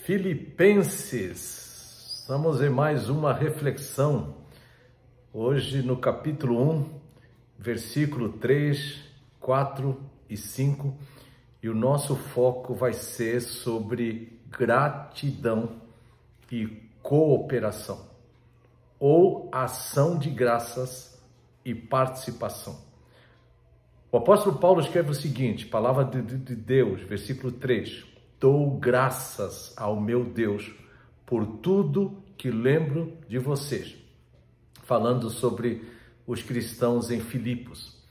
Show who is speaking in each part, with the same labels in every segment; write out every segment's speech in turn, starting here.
Speaker 1: Filipenses, estamos em mais uma reflexão, hoje no capítulo 1, versículo 3, 4 e 5, e o nosso foco vai ser sobre gratidão e cooperação, ou ação de graças e participação. O apóstolo Paulo escreve o seguinte, palavra de Deus, versículo 3, dou graças ao meu Deus por tudo que lembro de vocês. Falando sobre os cristãos em Filipos.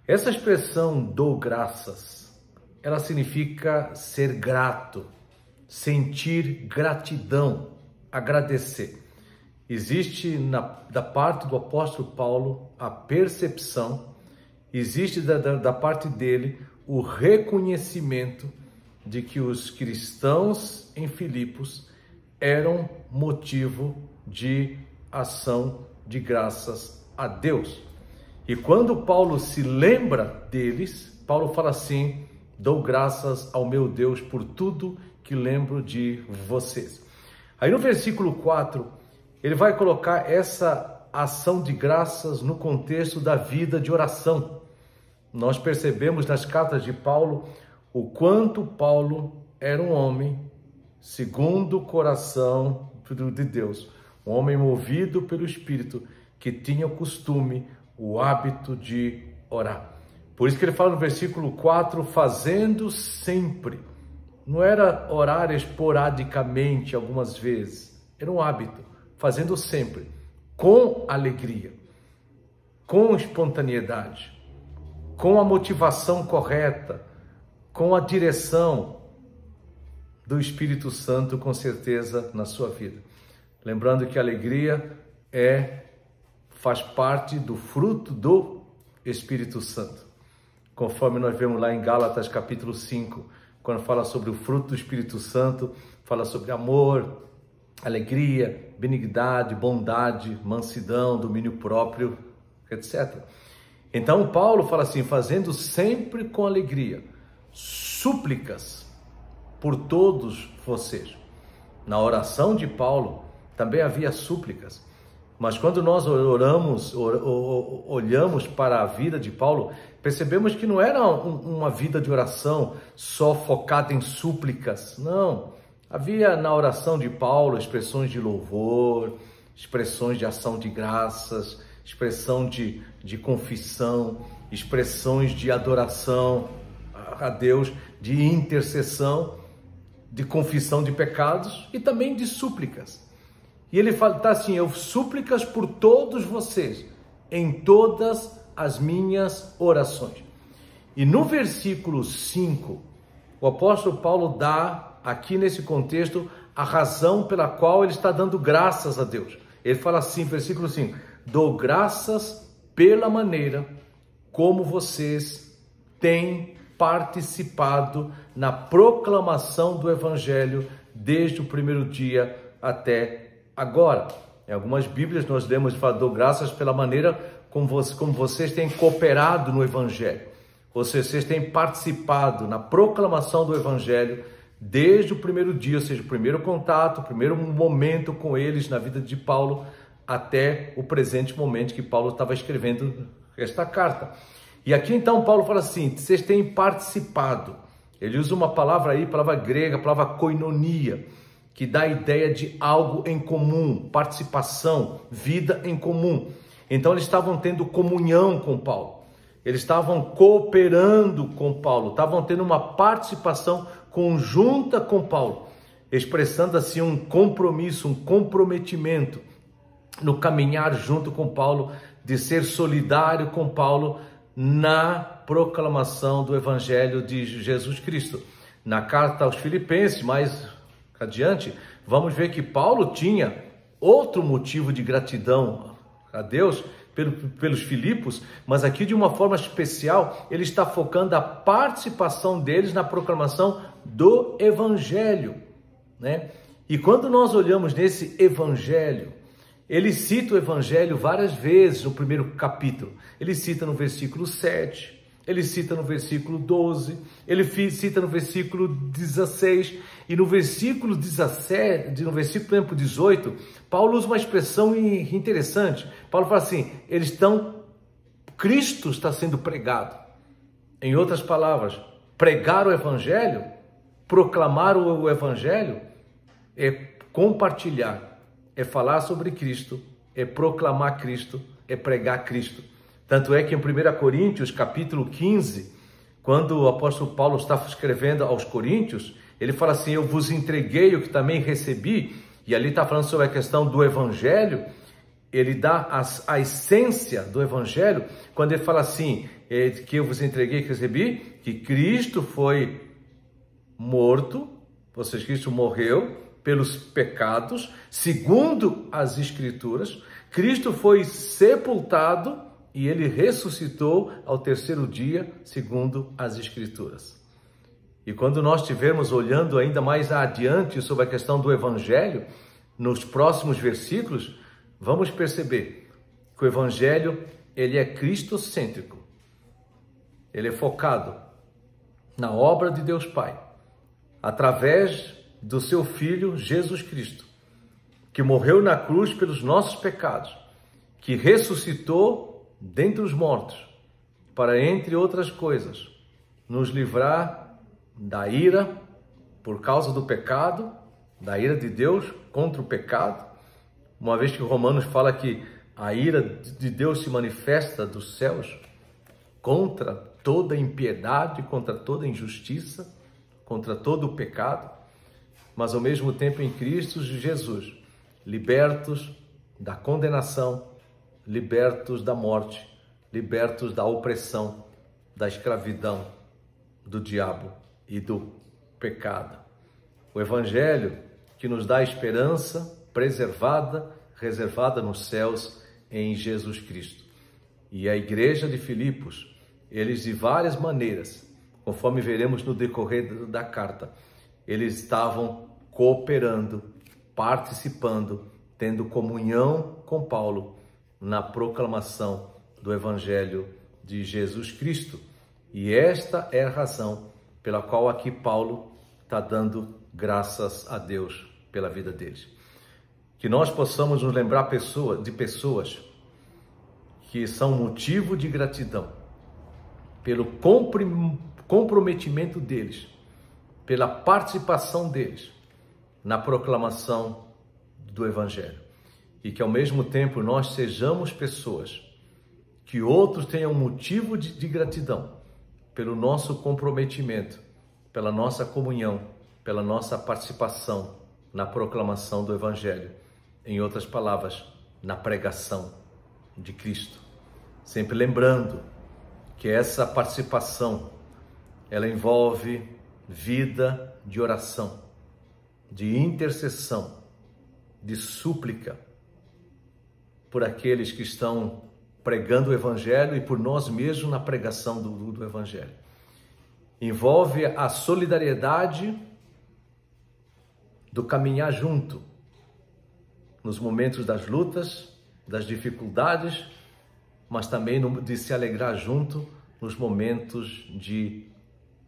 Speaker 1: Essa expressão, dou graças, ela significa ser grato, sentir gratidão, agradecer. Existe da parte do apóstolo Paulo a percepção, existe da parte dele o reconhecimento de que os cristãos em Filipos eram motivo de ação de graças a Deus. E quando Paulo se lembra deles, Paulo fala assim, dou graças ao meu Deus por tudo que lembro de vocês. Aí no versículo 4, ele vai colocar essa ação de graças no contexto da vida de oração. Nós percebemos nas cartas de Paulo o quanto Paulo era um homem segundo o coração de Deus, um homem movido pelo Espírito, que tinha o costume, o hábito de orar. Por isso que ele fala no versículo 4, fazendo sempre. Não era orar esporadicamente algumas vezes, era um hábito, fazendo sempre, com alegria, com espontaneidade, com a motivação correta, com a direção do Espírito Santo, com certeza, na sua vida. Lembrando que a alegria faz parte do fruto do Espírito Santo. Conforme nós vemos lá em Gálatas capítulo 5, quando fala sobre o fruto do Espírito Santo, fala sobre amor, alegria, benignidade, bondade, mansidão, domínio próprio, etc. Então Paulo fala assim, fazendo sempre com alegria, súplicas por todos vocês. Na oração de Paulo também havia súplicas, mas quando nós olhamos para a vida de Paulo, percebemos que não era uma vida de oração só focada em súplicas, não. Havia na oração de Paulo expressões de louvor, expressões de ação de graças, expressão de confissão, expressões de adoração a Deus, de intercessão, de confissão de pecados e também de súplicas. E ele fala assim, eu súplicas por todos vocês, em todas as minhas orações. E no versículo 5, o apóstolo Paulo dá, aqui nesse contexto, a razão pela qual ele está dando graças a Deus. Ele fala assim, versículo 5, dou graças pela maneira como vocês têm participado na proclamação do Evangelho desde o primeiro dia até agora. Em algumas Bíblias nós lemos e fala, dou graças pela maneira como vocês têm cooperado no Evangelho. Ou seja, vocês têm participado na proclamação do Evangelho desde o primeiro dia, ou seja, o primeiro contato, o primeiro momento com eles na vida de Paulo, até o presente momento que Paulo estava escrevendo esta carta. E aqui então Paulo fala assim, vocês têm participado. Ele usa uma palavra aí, palavra grega, palavra koinonia, que dá a ideia de algo em comum, participação, vida em comum. Então eles estavam tendo comunhão com Paulo, eles estavam cooperando com Paulo, estavam tendo uma participação conjunta com Paulo, expressando assim um compromisso, um comprometimento no caminhar junto com Paulo, de ser solidário com Paulo na proclamação do Evangelho de Jesus Cristo. Na carta aos Filipenses, mais adiante, vamos ver que Paulo tinha outro motivo de gratidão a Deus pelos Filipos, mas aqui de uma forma especial, ele está focando a participação deles na proclamação do Evangelho, né? E quando nós olhamos nesse Evangelho, ele cita o Evangelho várias vezes no primeiro capítulo. Ele cita no versículo 7, ele cita no versículo 12, ele cita no versículo 16 e no versículo 17, no versículo 18, Paulo usa uma expressão interessante. Paulo fala assim, Cristo está sendo pregado. Em outras palavras, pregar o evangelho, proclamar o evangelho é compartilhar, é falar sobre Cristo, é proclamar Cristo, é pregar Cristo. Tanto é que em 1 Coríntios, capítulo 15, quando o apóstolo Paulo está escrevendo aos Coríntios, ele fala assim, eu vos entreguei o que também recebi, e ali está falando sobre a questão do evangelho. Ele dá a essência do evangelho, quando ele fala assim, que eu vos entreguei que recebi, que Cristo foi morto, ou seja, Cristo morreu pelos pecados, segundo as Escrituras, Cristo foi sepultado e ele ressuscitou ao terceiro dia, segundo as Escrituras. E quando nós estivermos olhando ainda mais adiante sobre a questão do evangelho, nos próximos versículos, vamos perceber que o evangelho, ele é cristocêntrico. Ele é focado na obra de Deus Pai, através do seu Filho Jesus Cristo, que morreu na cruz pelos nossos pecados, que ressuscitou dentre os mortos, para, entre outras coisas, nos livrar da ira por causa do pecado, da ira de Deus contra o pecado, uma vez que Romanos fala que a ira de Deus se manifesta dos céus contra toda impiedade, contra toda injustiça, contra todo o pecado, mas ao mesmo tempo em Cristo Jesus, libertos da condenação, libertos da morte, libertos da opressão, da escravidão, do diabo e do pecado. O Evangelho que nos dá esperança preservada, reservada nos céus em Jesus Cristo. E a igreja de Filipos, eles de várias maneiras, conforme veremos no decorrer da carta, eles estavam cooperando, participando, tendo comunhão com Paulo na proclamação do Evangelho de Jesus Cristo. E esta é a razão pela qual aqui Paulo está dando graças a Deus pela vida deles. Que nós possamos nos lembrar de pessoas que são motivo de gratidão pelo comprometimento deles, pela participação deles na proclamação do Evangelho. E que ao mesmo tempo nós sejamos pessoas que outros tenham motivo de gratidão pelo nosso comprometimento, pela nossa comunhão, pela nossa participação na proclamação do Evangelho. Em outras palavras, na pregação de Cristo. Sempre lembrando que essa participação, ela envolve vida de oração, de intercessão, de súplica por aqueles que estão pregando o Evangelho e por nós mesmos na pregação do Evangelho. Envolve a solidariedade do caminhar junto nos momentos das lutas, das dificuldades, mas também de se alegrar junto nos momentos de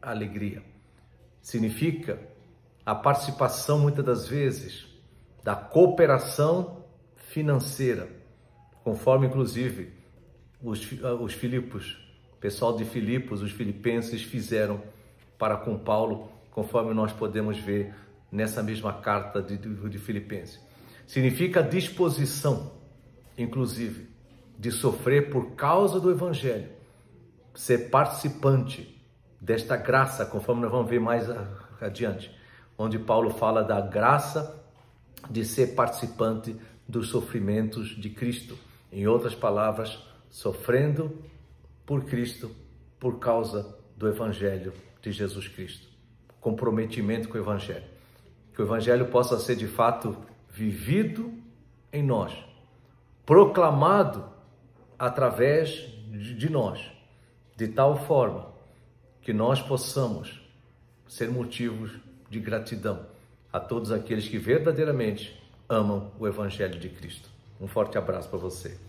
Speaker 1: alegria. Significa a participação, muitas das vezes, da cooperação financeira, conforme, inclusive, os Filipos, o pessoal de Filipos, os filipenses fizeram para com Paulo, conforme nós podemos ver nessa mesma carta de Filipenses. Significa a disposição, inclusive, de sofrer por causa do Evangelho, ser participante desta graça, conforme nós vamos ver mais adiante, onde Paulo fala da graça de ser participante dos sofrimentos de Cristo. Em outras palavras, sofrendo por Cristo, por causa do Evangelho de Jesus Cristo. Comprometimento com o Evangelho. Que o Evangelho possa ser de fato vivido em nós, proclamado através de nós, de tal forma que nós possamos ser motivos de gratidão a todos aqueles que verdadeiramente amam o Evangelho de Cristo. Um forte abraço para você.